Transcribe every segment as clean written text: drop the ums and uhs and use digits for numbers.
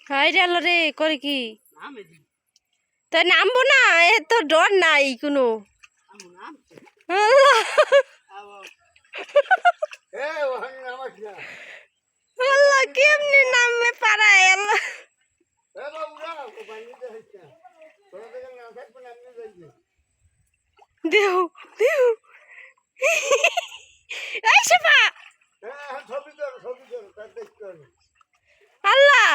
High রে আল্লাহ রে করে কি তো নামবো না, এ তো ডর নাই কোনো। আল্লাহ আল্লাহ কেমনি নামবে পারায় আল্লাহ। দেও দেও এই শেফা আল্লাহ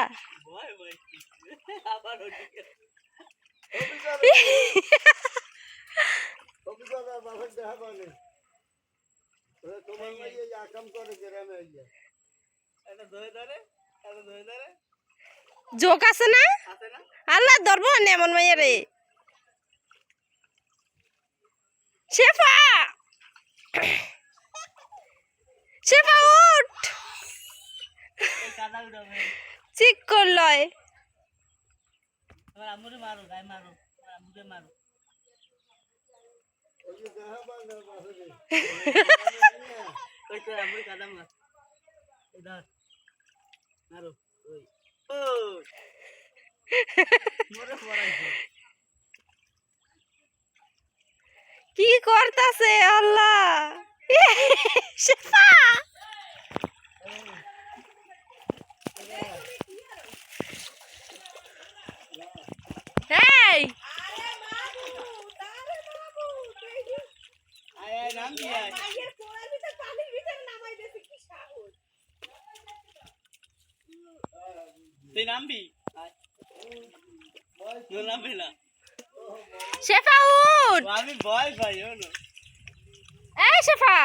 জোক আছে না আল্লাহ ধরবো না এমন মাইয়া রে। শেফা শেফা উঠ চিক করলয় কি করতাছে আল্লাহ শেফা এই তুই নামবি নামবি না শেফা উঠ আমি ভয় পাই এই শেফা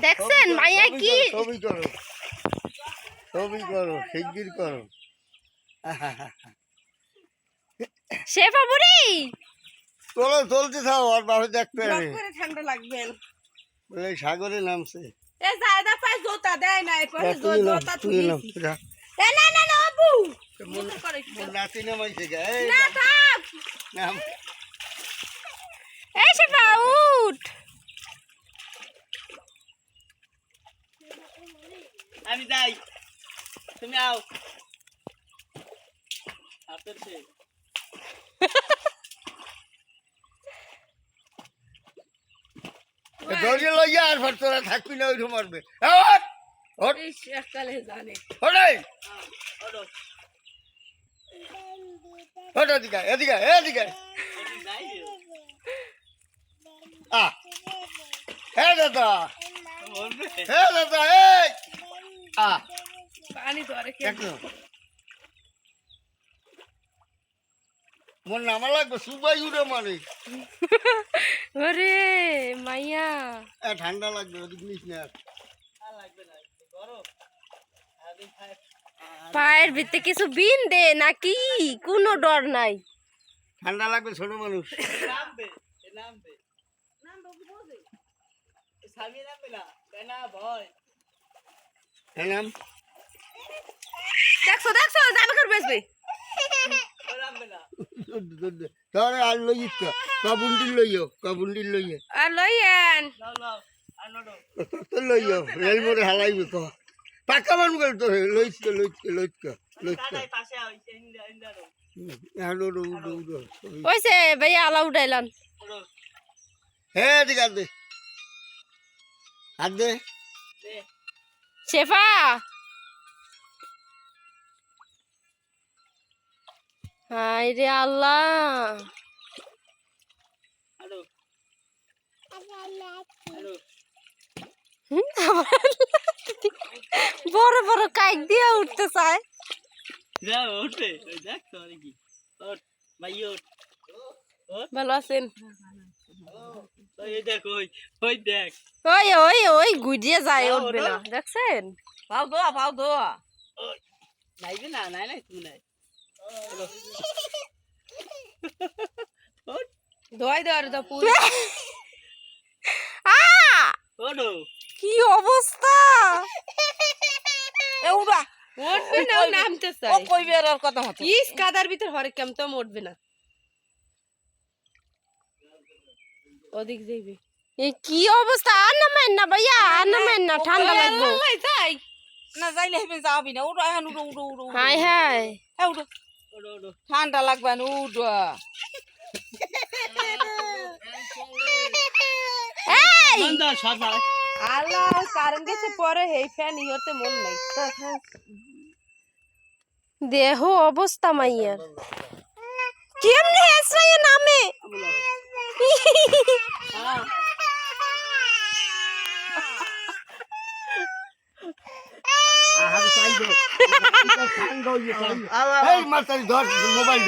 দেখছেন মাইয়া কি ছবি করো ছবি করো শিগগির করো শেফা বুড়ি চলো চলতে থাও আর বাবা দেখতে হবে ঠান্ডা লাগবে বলে সাগরে নামছে এ জায়দা পায় জোতা দেয় না এরপরে জোতা তুই নাম এ না না না আবু মোর নাতি নামাইছে গা এই না থাক নাম এই শেফা উঠ আমি যাই তুমি আও আপনার ধরিয়ে লইয়া আর ফট তোরা থাকবি না ওইরকম মারবে এককালে জানে এদিকে এদিকে এদিকে হে দাদা হে দাদা এই পানি ধরে মোর নামা লাগবে সুবাই উড়ে মারে ওরে মাইয়া ঠান্ডা লাগবে ওদিক নিস না পায়ের ভিতরে কিছু বিন দে নাকি কোনো ডর নাই ঠান্ডা লাগবে ছোট মানুষ নাম দেখছো দেখছো জামা কাপড় বেচবে তাহলে আর লইস কাবুন্ডির লইয়ে আর লইয়েন তো লইও রেল মোড়ে হালাইবে তো পাকা মানুষ তো লইসকে ওইছে ভাইয়া আলা উঠাইলাম হে দিকে হাত দে শেফা হাই রে আল্লাহ বড় বড় কাইক দিয়ে উঠতে চায় ভালো আছেন দেখ ওই দেখ ওই ওই ওই গুজিয়ে যায় উঠবে না দেখছেন পাও দোয়া নাইবে না নাই তুমি নাই দোয়াই দেওয়ার তো কি অবস্থা উঠবে না নামতে চাই কইবে আর কথা হতো ইস কাদার ভিতর হরে কেম তো উঠবে না ওদিক যাইবে কি অবস্থা আর নামেন না ভাইয়া আর নামেন না ঠান্ডা লাগবে যাই না যাইলে হেবে যাবি না উড়ো এখন উড়ো উড়ো উড়ো হাই হাই হ্যাঁ উড়ো ঠান্ডা লাগবে না উড়ো এই বন্ধা সাদা আল্লাহ কারেন্ট গেছে পরে হেই ফ্যান ইহতে মন নাই দেহ অবস্থা মাইয়ার কেমনে হেসরাইয়া নামে এই মাতারি ধর মোবাইল